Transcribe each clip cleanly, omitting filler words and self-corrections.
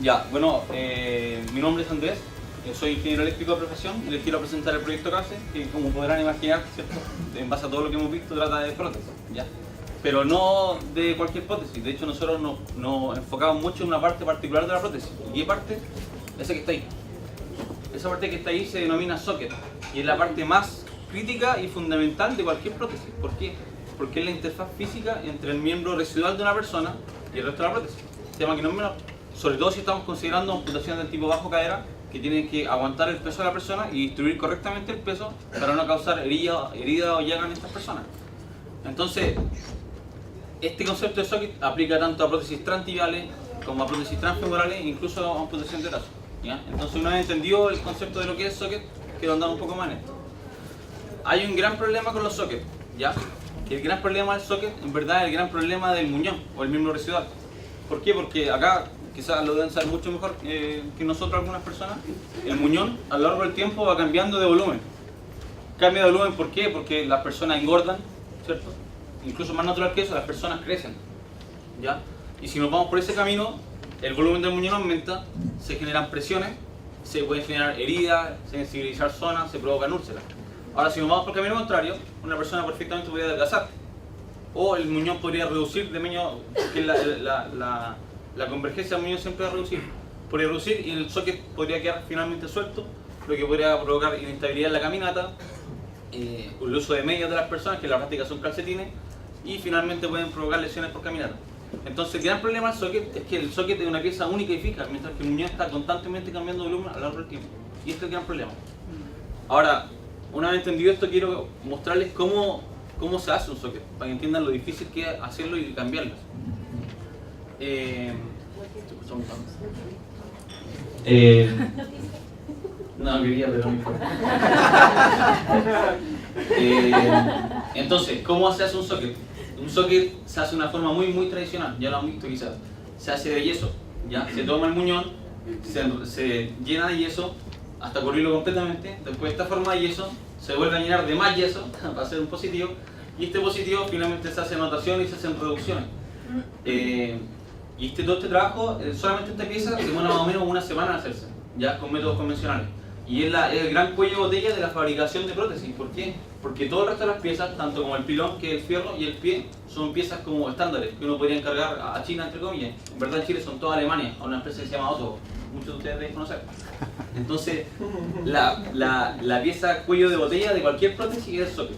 Ya, bueno, mi nombre es Andrés, soy ingeniero eléctrico de profesión y les quiero presentar el proyecto CASE, que como podrán imaginar, ¿cierto? En base a todo lo que hemos visto, trata de prótesis, ¿ya? Pero no de cualquier prótesis. De hecho, nosotros nos enfocamos mucho en una parte particular de la prótesis. ¿Y qué parte? Esa que está ahí. Esa parte que está ahí se denomina socket y es la parte más crítica y fundamental de cualquier prótesis. ¿Por qué? Porque es la interfaz física entre el miembro residual de una persona y el resto de la prótesis. Tema que no es menor. Sobre todo si estamos considerando amputaciones del tipo bajo cadera, que tienen que aguantar el peso de la persona y distribuir correctamente el peso para no causar herida o llaga en estas personas. Entonces, este concepto de socket aplica tanto a prótesis transtibiales como a prótesis transfemorales e incluso a amputación de brazo, ¿ya? Entonces, una vez entendido el concepto de lo que es socket, quiero andar un poco más en esto. Hay un gran problema con los sockets, ¿ya? Que el gran problema del socket, en verdad, es el gran problema del muñón o el miembro residual. ¿Por qué? Porque acá, quizás lo deben saber mucho mejor que nosotros algunas personas, el muñón a lo largo del tiempo va cambiando de volumen. Cambia de volumen, ¿por qué? Porque las personas engordan, ¿cierto? Incluso más natural que eso, las personas crecen, ¿ya? Y si nos vamos por ese camino, el volumen del muñón aumenta, se generan presiones, se pueden generar heridas, sensibilizar zonas, se provocan úlceras. Ahora, si nos vamos por el camino contrario, una persona perfectamente podría adelgazar, o el muñón podría reducir de meño, que la convergencia del muñón siempre va a reducir. Podría reducir y el socket podría quedar finalmente suelto, lo que podría provocar inestabilidad en la caminata, el uso de medias de las personas, que en la práctica son calcetines, y finalmente pueden provocar lesiones por caminata. Entonces, el gran problema del socket es que el socket es una pieza única y fija, mientras que el muñón está constantemente cambiando de volumen a lo largo del tiempo. Y este es el gran problema. Ahora, una vez entendido esto, quiero mostrarles cómo se hace un socket, para que entiendan lo difícil que es hacerlo y cambiarlo. No quería, pero no importa. Entonces, ¿cómo se hace un socket? Un socket se hace de una forma muy tradicional, ya lo han visto quizás. Se hace de yeso, ¿ya? Se toma el muñón, se llena de yeso hasta cubrirlo completamente. Después esta forma de yeso se vuelve a llenar de más yeso para hacer un positivo. Y este positivo finalmente se hace anotaciones y se hacen reducciones. Y todo este trabajo, solamente esta pieza, demora más o menos una semana en hacerse, ya con métodos convencionales. Y es el gran cuello de botella de la fabricación de prótesis. ¿Por qué? Porque todo el resto de las piezas, tanto como el pilón, que es el fierro, y el pie, son piezas como estándares, que uno podría encargar a China, entre comillas. En verdad en Chile son todas Alemania, a una empresa que se llama Otto, muchos de ustedes deben conocer. Entonces, la pieza cuello de botella de cualquier prótesis es el socket,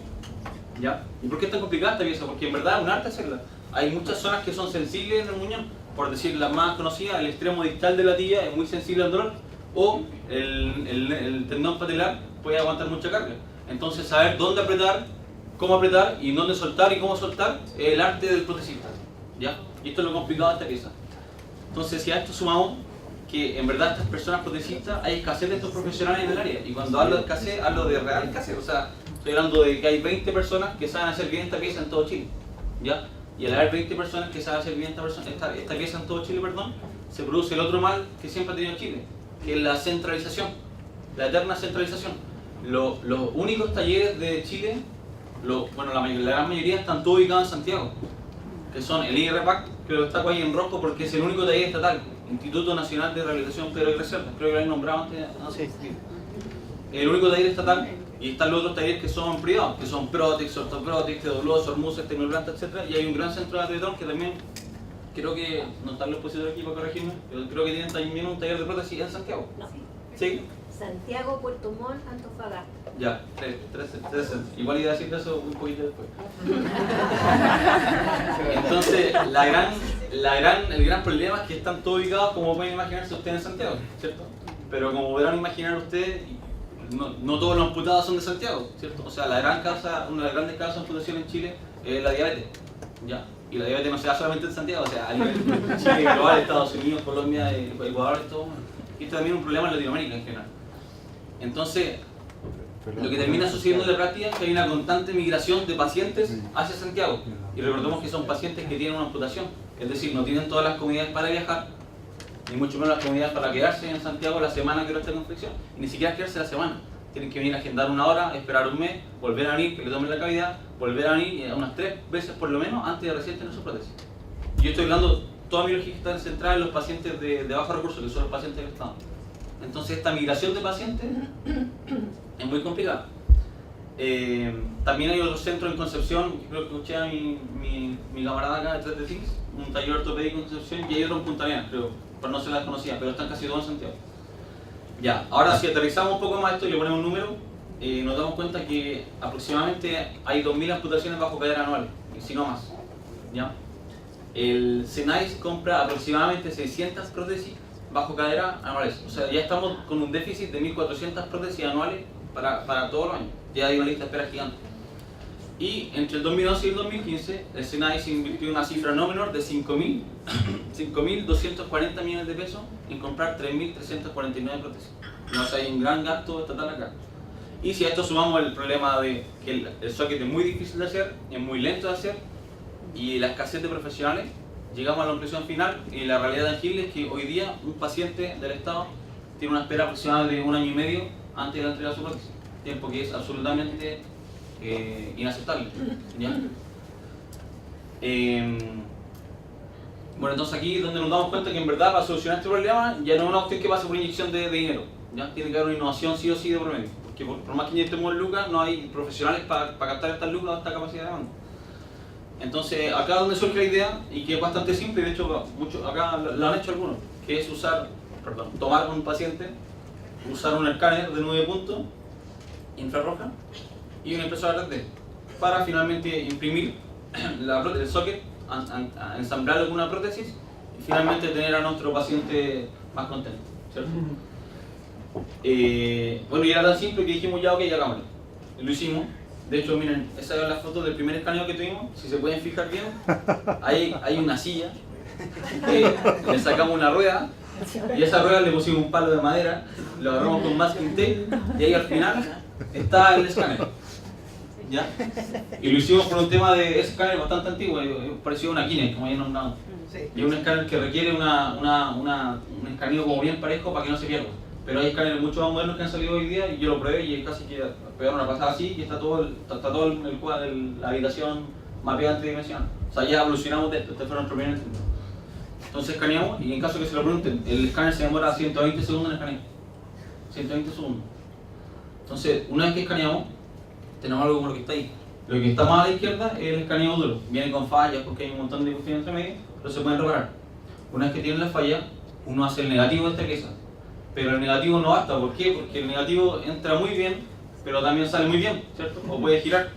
¿ya? ¿Y por qué es tan complicada esta pieza? Porque en verdad es un arte hacerla. Hay muchas zonas que son sensibles en el muñón, por decir las más conocidas, el extremo distal de la tibia es muy sensible al dolor, o el tendón patelar puede aguantar mucha carga. Entonces, saber dónde apretar, cómo apretar y dónde soltar y cómo soltar es el arte del protesista, ¿ya? Y esto es lo complicado de esta pieza. Entonces, si a esto sumamos que en verdad estas personas protecistas, hay escasez de estos profesionales en el área, y cuando hablo de escasez, hablo de real escasez. O sea, estoy hablando de que hay 20 personas que saben hacer bien esta pieza en todo Chile, ¿ya? Y al haber 20 personas que saben hacer bien esta pieza en todo Chile, se produce el otro mal que siempre ha tenido Chile, que es la centralización, la eterna centralización. Los únicos talleres de Chile, la gran mayoría están todos ubicados en Santiago, que son el IRPAC, que lo destaco ahí en rojo porque es el único taller estatal, Instituto Nacional de Rehabilitación Pedro Aguirre Cerda, creo que lo habéis nombrado antes. El único taller estatal. Y están los otros talleres que son privados, que son Protex, Ortoprotex, TW, Sormuses, Tecnoplanta, etc. Y hay un gran centro de atletón que también, creo que, no están los expositores aquí para corregirme, pero creo que tienen también un taller de prótesis en Santiago. No. ¿Sí? Santiago, Puerto Montt, Antofagasta. Ya, tres. Igual iba a decir eso un poquito después. Entonces, el gran problema es que están todos ubicados, como pueden imaginarse ustedes, en Santiago, ¿cierto? Pero como podrán imaginar ustedes, no todos los amputados son de Santiago, ¿cierto? O sea, una de las grandes causas de amputación en Chile es la diabetes, ¿ya? Y la diabetes no se da solamente en Santiago, o sea, a nivel Chile, global, Estados Unidos, Colombia, Ecuador, todo. Y esto también es un problema en Latinoamérica en general. Entonces, lo que termina sucediendo en la práctica es que hay una constante migración de pacientes hacia Santiago. Y recordemos que son pacientes que tienen una amputación, es decir, no tienen todas las comodidades para viajar, ni mucho menos las comodidades para quedarse en Santiago la semana que no está en infección, y ni siquiera quedarse la semana. Tienen que venir a agendar una hora, esperar un mes, volver a venir, que le tomen la cavidad, volver a venir unas 3 veces por lo menos antes de recién tener su prótesis. Yo estoy hablando toda mi lógica está centrada en los pacientes de bajo recursos, que son los pacientes del Estado. Entonces esta migración de pacientes es muy complicada. También hay otros centros en Concepción, creo que escuché a mi camarada acá detrás de Things, un taller ortopédico en Concepción, y hay otro en Punta Arenas, creo, pero no se las conocía, pero están casi todos en Santiago. Ya, ahora si aterrizamos un poco más esto y le ponemos un número, nos damos cuenta que aproximadamente hay 2.000 amputaciones bajo cadera anuales, y si no más. ¿Ya? El SENAIS compra aproximadamente 600 prótesis bajo cadera anuales, o sea, ya estamos con un déficit de 1.400 prótesis anuales para todos los años. Ya hay una lista de espera gigante. Y entre el 2011 y el 2015, el SENAIS invirtió una cifra no menor de 5.240 millones de pesos en comprar 3.349 prótesis. O sea, hay un gran gasto estatal acá. Y si a esto sumamos el problema de que el socket es muy difícil de hacer, es muy lento de hacer, y la escasez de profesionales, llegamos a la conclusión final, y la realidad tangible es que hoy día un paciente del Estado tiene una espera aproximada de 1 año y medio antes de la entrega de su prótesis. Tiempo que es absolutamente inaceptable. ¿Ya? Bueno, entonces aquí es donde nos damos cuenta que en verdad para solucionar este problema ya no es una cuestión que pase por inyección de dinero. ¿Ya? Tiene que haber una innovación sí o sí de por medio. Porque por más que inyectemos lucas, no hay profesionales para captar estas lucas o esta capacidad de demanda. Entonces acá es donde surge la idea, y que es bastante simple, de hecho acá lo han hecho algunos, que es tomar un paciente, usar un escáner de 9 puntos, infrarroja y una impresora 3D para finalmente imprimir el socket, ensamblarlo con una prótesis y finalmente tener a nuestro paciente más contento, ¿cierto? Bueno, y era tan simple que dijimos ya, ok, hagámoslo. Lo hicimos. De hecho, miren, esa es la foto del primer escaneo que tuvimos. Si se pueden fijar bien, hay una silla, le sacamos una rueda, y a esa rueda le pusimos un palo de madera, lo agarramos con masking tape, y ahí al final está el escáner. ¿Ya? Y lo hicimos por un tema de ese escáner bastante antiguo, pareció una Kinect, como ya nombrado. Y es un escáner que requiere un escaneo como bien parejo para que no se pierda. Pero hay escáneres mucho más modernos que han salido hoy día, y yo lo probé y es casi que pegaron una pasada así y está todo la habitación mapeada en tridimensional. O sea, ya evolucionamos de esto, este fue nuestro primer intento. Entonces escaneamos, y en caso que se lo pregunten, el escáner se demora 120 segundos en escanear. 120 segundos. Entonces, una vez que escaneamos, tenemos algo como lo que está ahí. Lo que está más a la izquierda es el escaneo duro. Viene con fallas porque hay un montón de cuestiones entre medio, pero se pueden reparar. Una vez que tienen la falla, uno hace el negativo de esta pieza. Pero el negativo no basta, ¿por qué? Porque el negativo entra muy bien, pero también sale muy bien, ¿cierto? O puede girar.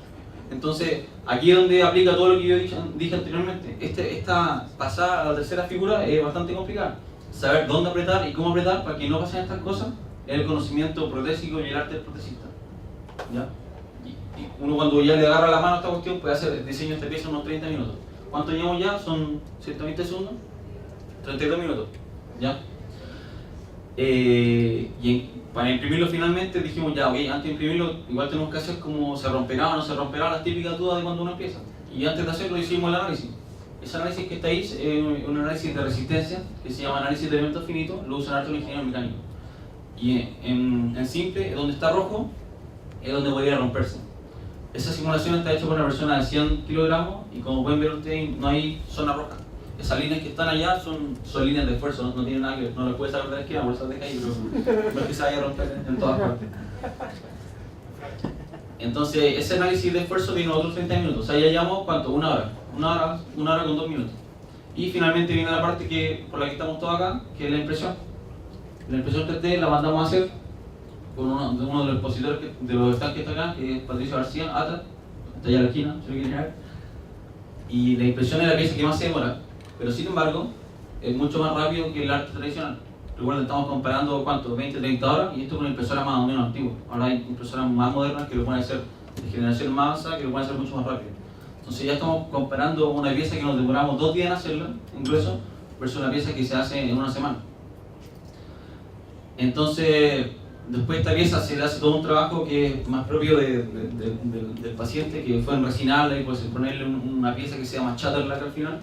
Entonces, aquí es donde aplica todo lo que yo dije anteriormente. Esta pasada a la tercera figura es bastante complicada. Saber dónde apretar y cómo apretar para que no pasen estas cosas es el conocimiento protésico y el arte del protesista. ¿Ya? Y uno cuando ya le agarra la mano a esta cuestión puede hacer el diseño de esta pieza en unos 30 minutos. ¿Cuánto llevamos ya? Son 120 segundos, 32 minutos. ¿Ya? Para imprimirlo finalmente dijimos ya, ok, antes de imprimirlo igual tenemos que hacer como se romperá o no se romperá, las típicas dudas de cuando uno empieza. Y antes de hacerlo hicimos el análisis. Ese análisis que está ahí es un análisis de resistencia que se llama análisis de elementos finitos, lo usan harto los ingenieros mecánicos. Y en simple, donde está rojo, es donde podría romperse. Esa simulación está hecha por una persona de 100 kilogramos y como pueden ver ustedes no hay zona roja. Esas líneas que están allá son líneas de esfuerzo, no tienen nada que ver, no las puedes sacar de la esquina, por eso de calle, pero no es que se vaya a romper en todas partes. Entonces, ese análisis de esfuerzo tiene otros 30 minutos, o sea, ya llevamos, ¿cuánto? Una hora con 2 minutos. Y finalmente viene la parte por la que estamos todos acá, que es la impresión. La impresión 3D la mandamos a hacer con uno de los expositores de los stands que está acá, que es Patricio García, ATA, está allá a la esquina, si lo quieren ver. Y la impresión es la pieza que más se demora. Pero sin embargo, es mucho más rápido que el arte tradicional. Recuerden, estamos comparando, ¿cuánto? 20, 30 horas, y esto con una impresora más o menos antigua. Ahora hay impresoras más modernas que lo pueden hacer de generación más avanzada, que lo pueden hacer mucho más rápido. Entonces ya estamos comparando una pieza que nos demoramos 2 días en hacerla, en grueso, versus una pieza que se hace en una semana. Entonces, después de esta pieza se le hace todo un trabajo que es más propio del paciente, que fue enresinarla y pues ponerle una pieza que se llama Chatterlack al final.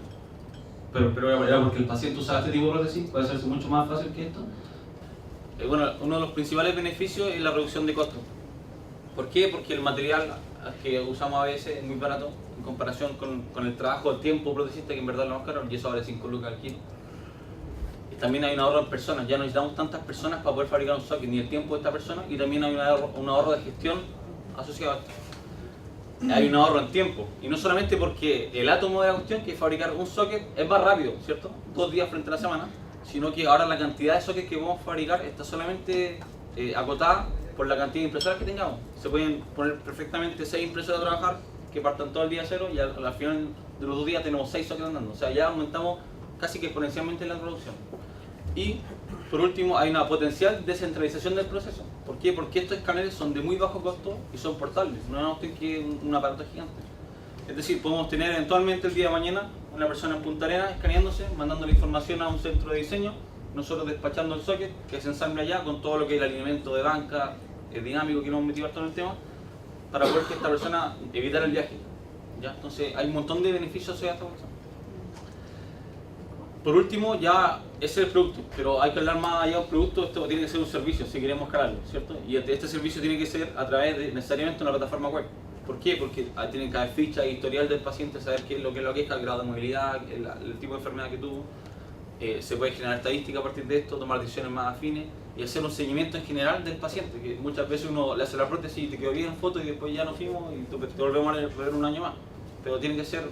Pero era porque el paciente usaba este tipo de prótesis, puede hacerse mucho más fácil que esto. Bueno, uno de los principales beneficios es la reducción de costos. ¿Por qué? Porque el material que usamos a veces es muy barato en comparación con el trabajo del tiempo protecista, que en verdad es lo más caro, y eso vale 5 lucas al kilo. Y también hay un ahorro en personas, ya no necesitamos tantas personas para poder fabricar un socket, ni el tiempo de esta persona, y también hay un ahorro de gestión asociado a esto. Hay un ahorro en tiempo, y no solamente porque el átomo de la cuestión, que es fabricar un socket, es más rápido, ¿cierto? 2 días frente a la semana, sino que ahora la cantidad de sockets que podemos fabricar está solamente acotada por la cantidad de impresoras que tengamos. Se pueden poner perfectamente 6 impresoras a trabajar, que partan todo el día cero, y al final de los 2 días tenemos 6 sockets andando. O sea, ya aumentamos casi que exponencialmente la producción. Y por último, hay una potencial descentralización del proceso. ¿Por qué? Porque estos escáneres son de muy bajo costo y son portables, no es que un aparato gigante. Es decir, podemos tener eventualmente el día de mañana una persona en Punta Arenas escaneándose, mandando la información a un centro de diseño, nosotros despachando el socket que se ensambla ya con todo lo que es el alineamiento de banca, el dinámico que nos hemos metido harto en el tema, para poder que esta persona evitar el viaje. ¿Ya? Entonces hay un montón de beneficios a esta persona. Por último, ya ese es el producto, pero hay que hablar más allá del producto. Esto tiene que ser un servicio si queremos escalarlo, ¿cierto? Y este servicio tiene que ser a través de necesariamente una plataforma web. ¿Por qué? Porque tienen que haber ficha e historial del paciente, saber qué es lo que es el grado de movilidad, el tipo de enfermedad que tuvo. Se puede generar estadística a partir de esto, tomar decisiones más afines y hacer un seguimiento en general del paciente, que muchas veces uno le hace la prótesis y te quedó bien en foto y después ya nos fuimos y te volvemos a ver un año más. Pero tiene que ser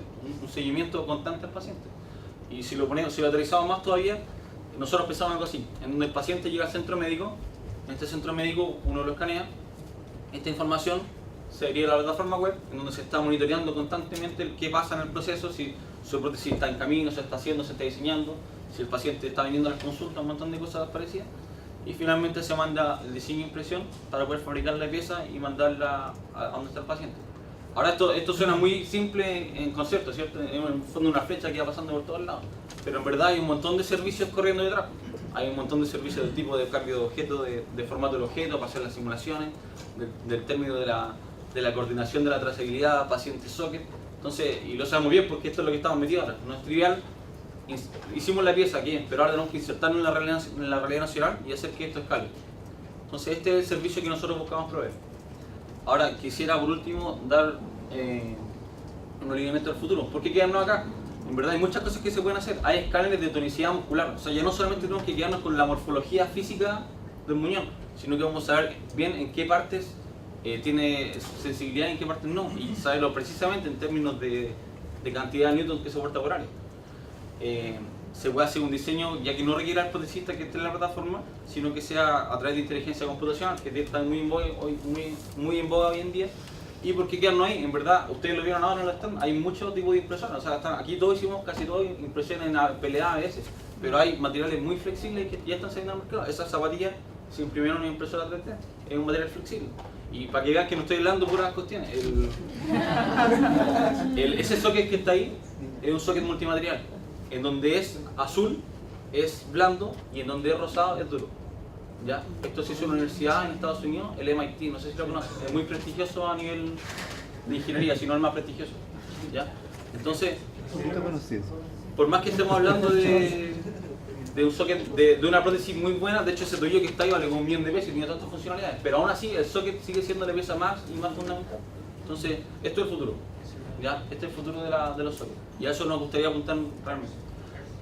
un seguimiento constante al paciente. Y si lo aterrizamos más todavía, nosotros pensamos algo así, en donde el paciente llega al centro médico, en este centro médico uno lo escanea, esta información se iría a la plataforma web, en donde se está monitoreando constantemente qué pasa en el proceso, si su prótesis está en camino, se está haciendo, se está diseñando, si el paciente está viniendo a las consultas, un montón de cosas parecidas, y finalmente se manda el diseño e impresión para poder fabricar la pieza y mandarla a donde está el paciente. Ahora esto suena muy simple en concepto, ¿cierto? En el fondo una flecha que va pasando por todos lados, pero en verdad hay un montón de servicios corriendo detrás. Hay un montón de servicios del tipo de cambio de objeto, de formato del objeto, para hacer las simulaciones, del término de la coordinación de la trazabilidad, paciente socket. Entonces, y lo sabemos bien porque esto es lo que estamos metidos ahora, no es trivial. Hicimos la pieza aquí, pero ahora tenemos que insertarlo en la realidad nacional y hacer que esto escale. Entonces este es el servicio que nosotros buscamos proveer. Ahora quisiera por último dar un alineamiento al futuro. ¿Por qué quedarnos acá? En verdad hay muchas cosas que se pueden hacer. Hay escáneres de tonicidad muscular. O sea, ya no solamente tenemos que quedarnos con la morfología física del muñón, sino que vamos a saber bien en qué partes tiene sensibilidad y en qué partes no. Y saberlo precisamente en términos de cantidad de newtons que soporta por área. Se puede hacer un diseño ya que no requiera al protecista que esté en la plataforma, sino que sea a través de inteligencia computacional, que está muy en boga hoy en día. ¿Y por qué quedarnos ahí? En verdad, ustedes lo vieron ahora en el stand, hay muchos tipos de impresoras. O sea, aquí todos hicimos casi todo impresiones en PLA a veces, pero hay materiales muy flexibles que ya están saliendo al mercado. Esas zapatillas se imprimieron en impresora 3D, es un material flexible. Y para que vean que no estoy hablando puras cuestiones, ese socket que está ahí es un socket multimaterial. En donde es azul es blando y en donde es rosado es duro. ¿Ya? Esto se hizo en una universidad en Estados Unidos, el MIT, no sé si lo conocen, es muy prestigioso a nivel de ingeniería, si no el más prestigioso. ¿Ya? Entonces, por más que estemos hablando de un socket, de una prótesis muy buena, de hecho ese tuyo que está ahí vale como $1 millón y tiene tantas funcionalidades, pero aún así el socket sigue siendo la pieza más y más fundamental. Entonces, esto es el futuro. ¿Ya? Este es el futuro de los sockets. Y a eso nos gustaría apuntar realmente.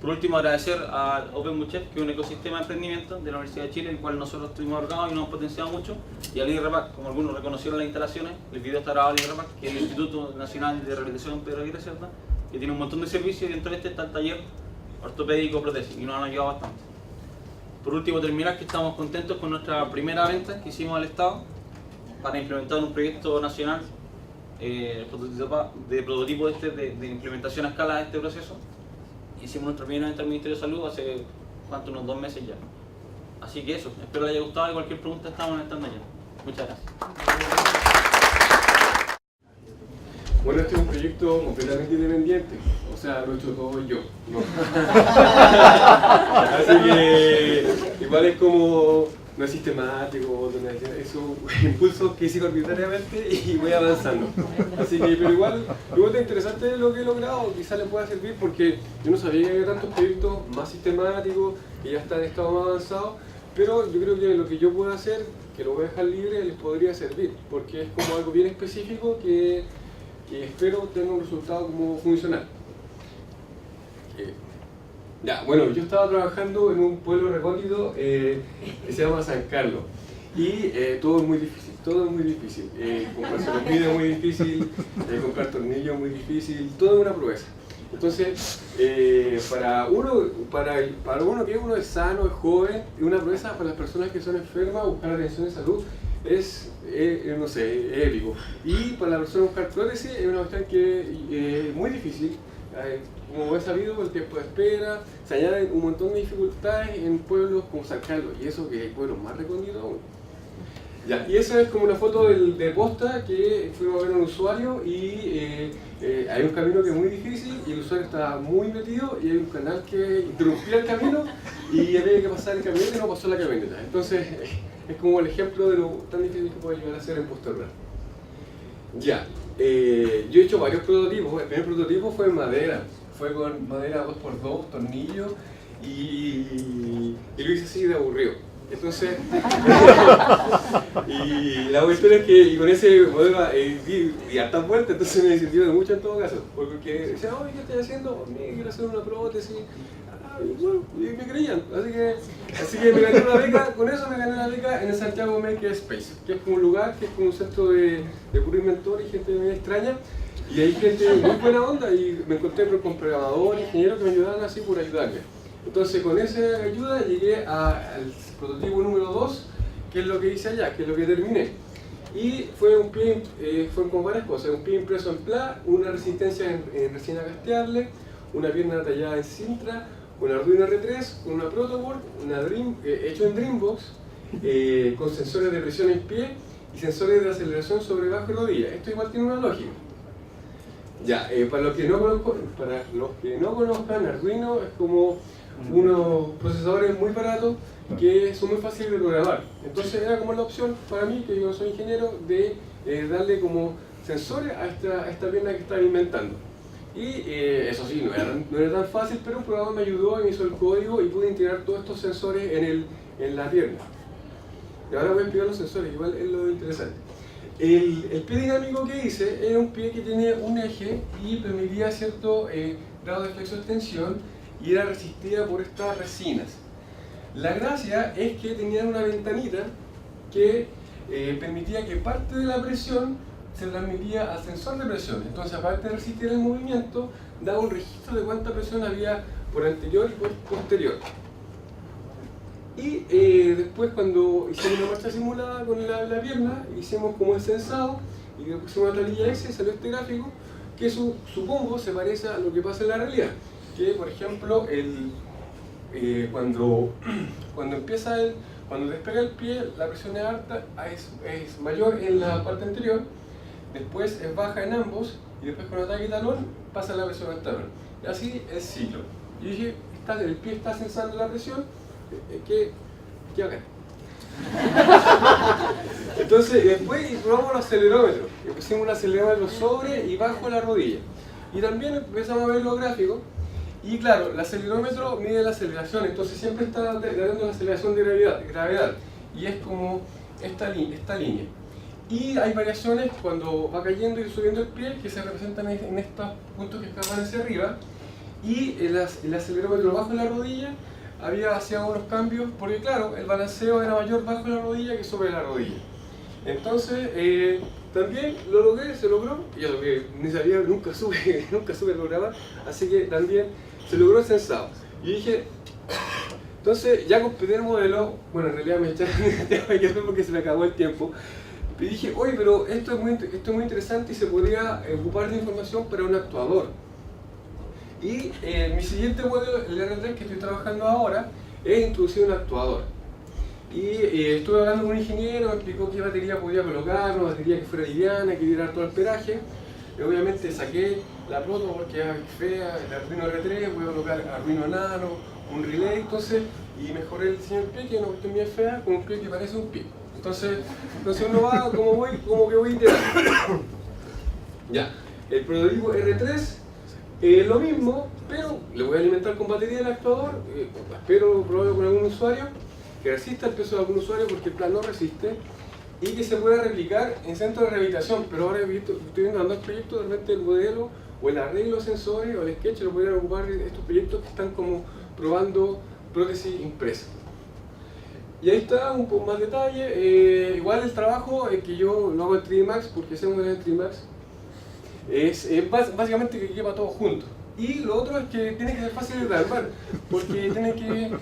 Por último, agradecer a OpenMuchef, que es un ecosistema de emprendimiento de la Universidad de Chile, en el cual nosotros estuvimos organos y nos hemos potenciado mucho. Y al IRPAC, como algunos reconocieron las instalaciones, el video está grabado al IRPAC, que es el Instituto Nacional de Rehabilitación Pedro Aguirre Cerda, que tiene un montón de servicios y dentro de este está el taller ortopédico prótesis y nos han ayudado bastante. Por último, terminar que estamos contentos con nuestra primera venta que hicimos al Estado para implementar un proyecto nacional de prototipo de implementación a escala de este proceso. Hicimos nuestra primera venta al Ministerio de Salud hace unos 2 meses ya. Así que eso, espero les haya gustado y cualquier pregunta estamos en el stand allá. Muchas gracias. Bueno, este es un proyecto completamente independiente, o sea, lo he hecho todo yo, ¿no? Así que igual es como, no es sistemático, es un impulso que sigo arbitrariamente y voy avanzando. Así que, pero igual es interesante lo que he logrado, quizás le pueda servir porque yo no sabía que había tantos proyectos más sistemáticos y ya están en estado más avanzado. pero yo creo que lo que yo puedo hacer, que lo voy a dejar libre, les podría servir, porque es como algo bien específico que espero tenga un resultado como funcional. Ya, bueno, yo estaba trabajando en un pueblo recóndito que se llama San Carlos, y todo es muy difícil, comprar sonido es muy difícil, comprar tornillos es muy difícil, todo es una proeza. Entonces, para uno que uno es sano, es joven, es una proeza. Para las personas que son enfermas, buscar atención de salud es no sé, es épico. Y para la persona buscar prótesis es una cuestión que es muy difícil. Como he sabido, el tiempo de espera, se añaden un montón de dificultades en pueblos como San Carlos, y eso que hay pueblos más recónditos aún. Ya, y esa es como una foto de posta que fuimos a ver a un usuario, y hay un camino que es muy difícil y el usuario está muy metido, y hay un canal que interrumpía el camino y había que pasar el camioneta y no pasó la camioneta. Entonces es como el ejemplo de lo tan difícil que puede llegar a ser en posta rural. Ya, yo he hecho varios prototipos. El primer prototipo fue en madera, fue con madera 2x2, tornillos, y lo hice así de aburrido. Entonces, y la cuestión es que con ese modelo di hartas vueltas, entonces me sirvió de mucho en todo caso, porque decía, oye, ¿qué estoy haciendo? Quiero hacer una prótesis. Y bueno, y me creían, así que me gané una beca, con eso me gané la beca en el Santiago Maker Space, que es como un lugar, que es como un centro de puro inventor y gente muy extraña, y hay gente muy buena onda, y me encontré con programadores, ingenieros que me ayudaban así por ayudarme. Entonces con esa ayuda llegué al prototipo número 2, que es lo que hice allá, que es lo que terminé. Y fue un pie, fue con varias cosas, un pie impreso en PLA, una resistencia en resina casteable, una pierna tallada en Sintra, un Arduino R3, una protoboard, hecho en Dreambox, con sensores de presión en pie y sensores de aceleración sobre bajo y rodilla. Esto igual tiene una lógica. Ya, para los que no conozcan, Arduino es como unos procesadores muy baratos que son muy fáciles de programar. Entonces era como la opción para mí, que yo soy ingeniero, de darle como sensores a esta pierna que estaba inventando. Y eso sí, no era tan fácil, pero un programa me ayudó y me hizo el código y pude integrar todos estos sensores en la pierna. Y ahora voy a explicar los sensores, igual es lo interesante. El pie dinámico que hice era un pie que tenía un eje y permitía cierto grado de flexo-extensión y era resistida por estas resinas. La gracia es que tenían una ventanita que permitía que parte de la presión se transmitía al sensor de presión. Entonces, aparte de resistir el movimiento, daba un registro de cuánta presión había por anterior y por posterior. Y después, cuando hicimos una marcha simulada con la pierna, hicimos como el sensado y le pusimos una tablilla S, salió este gráfico que supongo se parece a lo que pasa en la realidad. Que, por ejemplo, cuando despega el pie, la presión es alta, es mayor en la parte anterior, después es baja en ambos, y después con ataque y talón pasa la presión al talón. Y así el ciclo. Y dije, el pie está sensando la presión, ¿qué haga? Entonces después probamos los acelerómetros, y pusimos un acelerómetro sobre y bajo la rodilla. Y también empezamos a ver los gráficos. Y claro, el acelerómetro mide la aceleración, entonces siempre está dando la aceleración de gravedad. Y es como esta línea. Y hay variaciones cuando va cayendo y subiendo el pie que se representan en estos puntos que escapan hacia arriba. Y el acelerómetro bajo la rodilla había hacía unos cambios, porque claro, el balanceo era mayor bajo la rodilla que sobre la rodilla. Entonces, también lo logré, se logró, y eso que ni sabía, nunca supe programar, así que también se logró el sensado. Y dije, entonces ya completé el modelo, bueno, en realidad me echaron porque se me acabó el tiempo, y dije, oye, pero esto es muy interesante y se podría ocupar de información para un actuador. Y mi siguiente modelo, el R3 que estoy trabajando ahora, es introducir un actuador. Y estuve hablando con un ingeniero, me explicó qué batería podía colocar, una batería que fuera liviana, que diera todo el peraje. Y obviamente saqué la proto porque es fea, el Arduino R3, voy a colocar Arduino Nano, un relay, entonces, y mejoré el diseño del pie, que no cuestión bien fea, con un pie que parece un pie. Entonces uno va como que voy iterando. Ya, el prototipo R3 lo mismo, pero le voy a alimentar con batería del actuador, espero probarlo con algún usuario. que resista el peso de algún usuario porque el plan no resiste, y que se pueda replicar en centros de rehabilitación. Pero ahora estoy viendo andar proyectos, de repente el modelo o el arreglo de sensores o el sketch lo podrían ocupar estos proyectos que están como probando prótesis impresas. Y ahí está un poco más detalle. Igual el trabajo que yo lo hago en 3D Max, porque ese modelo en 3D Max es básicamente que quepa todo junto. Y lo otro es que tiene que ser fácil de armar, porque tiene que,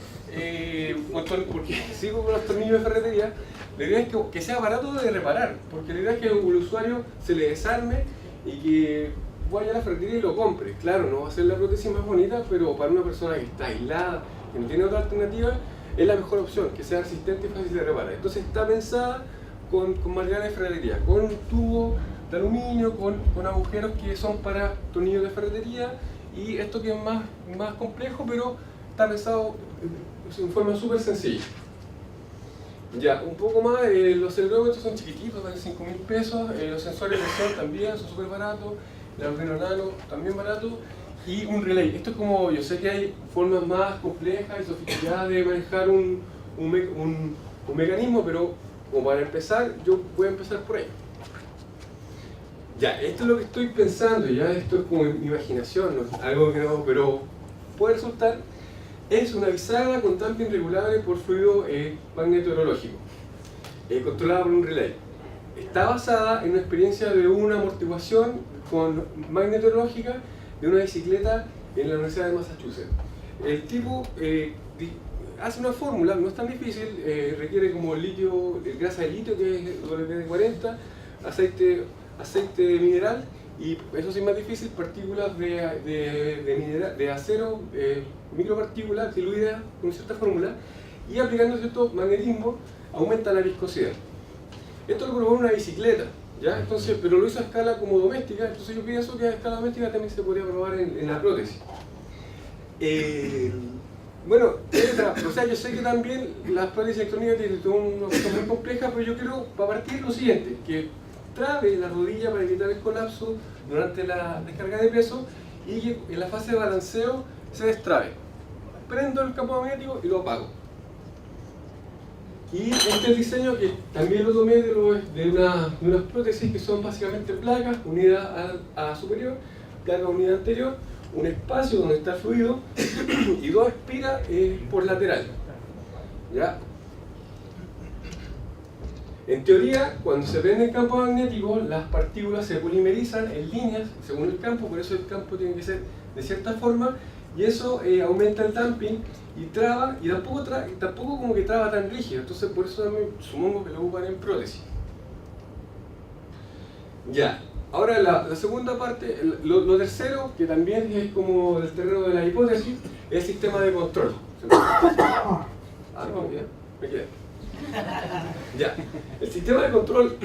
porque sigo con los tornillos de ferretería. La idea es que sea barato de reparar, porque la idea es que el usuario se le desarme y que vaya a la ferretería y lo compre. Claro, no va a ser la prótesis más bonita, pero para una persona que está aislada, que no tiene otra alternativa, es la mejor opción, que sea resistente y fácil de reparar. Entonces está pensada con materiales de ferretería, con tubo de aluminio, con agujeros que son para tornillos de ferretería, y esto que es más complejo, pero está pensado en forma súper sencilla. Ya, un poco más, los acelerómetros son chiquititos, valen 5.000 pesos, los sensores de presión también son súper baratos, el Arduino Nano también barato, y un relay. Esto es como, yo sé que hay formas más complejas y sofisticadas de manejar un mecanismo, pero como para empezar, yo voy a empezar por ahí. Ya, esto es lo que estoy pensando, ya esto es como mi imaginación, ¿no? Algo que no, pero puede resultar. Es una bisagra con damping regulable por fluido magnetorológico, controlada por un relay. Está basada en una experiencia de una amortiguación con magnetorológica de una bicicleta en la Universidad de Massachusetts. El tipo hace una fórmula, no es tan difícil, requiere como litio, grasa de litio que es WD-40, aceite mineral, y eso sí es más difícil, partículas de acero, micropartículas diluidas con cierta fórmula, y aplicando cierto magnetismo aumenta la viscosidad. Esto lo probó en una bicicleta, ¿ya? Entonces, pero lo hizo a escala como doméstica, entonces yo pienso que a escala doméstica también se podría probar en la prótesis. Bueno, o sea, yo sé que también las prótesis electrónicas tienen una cosa muy compleja, pero yo quiero, para partir, lo siguiente, que trabe la rodilla para evitar el colapso durante la descarga de peso, y que en la fase de balanceo se destrabe. Prendo el campo magnético y lo apago. Y este es el diseño que también lo tomé de unas prótesis que son básicamente placas, unidad a superior, placa unidad anterior, un espacio donde está el fluido y dos espiras por lateral. ¿Ya? En teoría, cuando se prende el campo magnético, las partículas se polimerizan en líneas según el campo, por eso el campo tiene que ser de cierta forma, y eso aumenta el damping y traba, y tampoco como que traba tan rígido, entonces por eso también supongo que lo ocupan en prótesis. Ya, ahora la segunda parte, lo tercero, que también es como del terreno de la hipótesis, es el sistema de control. No, me quedé. Ya, el sistema de control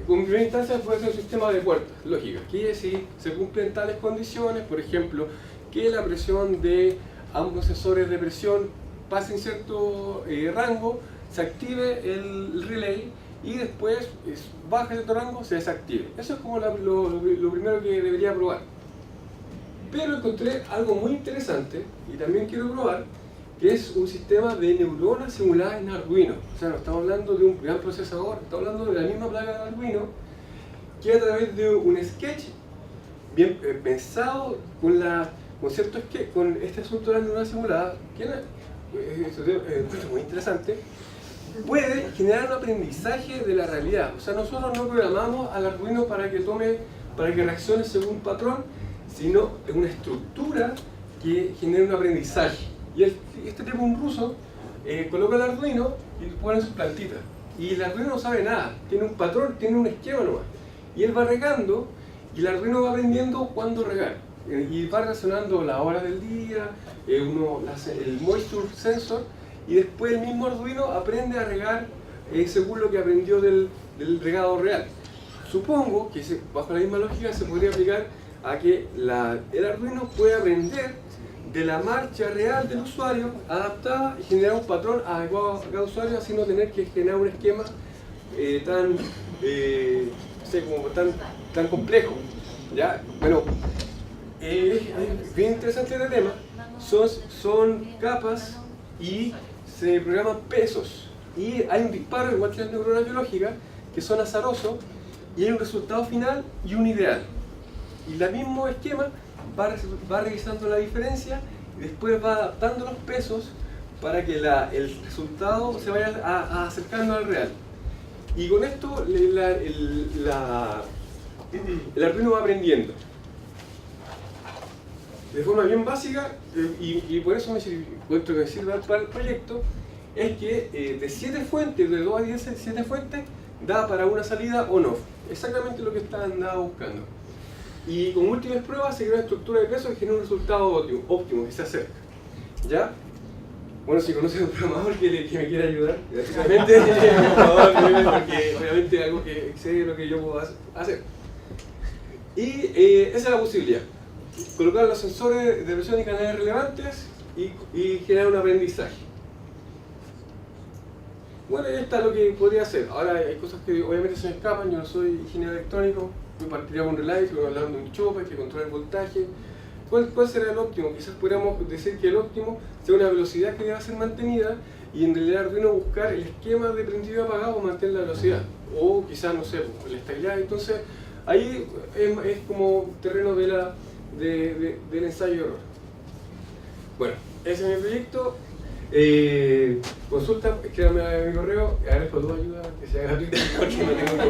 con primera instancia puede ser un sistema de puertas, lógica. Aquí si se cumplen tales condiciones, por ejemplo, que la presión de ambos sensores de presión pase en cierto rango, se active el relay y después baja cierto rango, se desactive. Eso es como lo primero que debería probar. Pero encontré algo muy interesante y también quiero probar, que es un sistema de neuronas simuladas en Arduino. O sea, no estamos hablando de un gran procesador, estamos hablando de la misma placa de Arduino, que a través de un sketch bien pensado con este asunto de la neurona simulada, que es muy interesante, puede generar un aprendizaje de la realidad. O sea, nosotros no programamos al Arduino para que reaccione según un patrón, sino una estructura que genere un aprendizaje. Y este tipo, un ruso, coloca el Arduino y pone sus plantitas. Y el Arduino no sabe nada, tiene un patrón, tiene un esquema nomás. Y él va regando y el Arduino va aprendiendo cuándo regar. Y va relacionando las horas del día, el moisture sensor, y después el mismo Arduino aprende a regar según lo que aprendió del regado real. Supongo que bajo la misma lógica se podría aplicar a que el Arduino puede aprender de la marcha real del usuario, adaptada, y generar un patrón adecuado a cada usuario, así no tener que generar un esquema tan complejo. ¿Ya? Bueno, bien interesante este tema. Son capas y se programan pesos y hay un disparo, igual que las neuronas biológicas, que son azarosos y hay un resultado final y un ideal. Y el mismo esquema va revisando la diferencia y después va adaptando los pesos para que el resultado se vaya acercando al real. Y con esto el Arduino va aprendiendo de forma bien básica, y por eso me sirve para el proyecto, es que de 7 fuentes, de 2 a 7 fuentes, da para una salida on-off. Exactamente lo que andaba buscando. Y con múltiples pruebas se crea una estructura de peso que genera un resultado óptimo, que se acerca. ¿Ya? Bueno, si conoces a un programador que me quiera ayudar, obviamente, por favor, porque obviamente es algo que excede lo que yo puedo hacer. Y esa es la posibilidad. Colocar los sensores de presión y canales relevantes y generar un aprendizaje. Bueno, ya está lo que podría hacer. Ahora hay cosas que obviamente se me escapan, yo no soy ingeniero electrónico, yo partiría con un relay, estoy hablando de un chopper que controla el voltaje. ¿Cuál será el óptimo? Quizás podríamos decir que el óptimo sea una velocidad que deba ser mantenida y en realidad Arduino buscar el esquema de prendido y apagado para mantener la velocidad. O quizás, no sé, la estabilidad. Entonces, ahí es como terreno del ensayo y error. Bueno, ese es mi proyecto. Consulta, escríbame a mi correo, agradezco tu ayuda, que sea gratuita, porque no tengo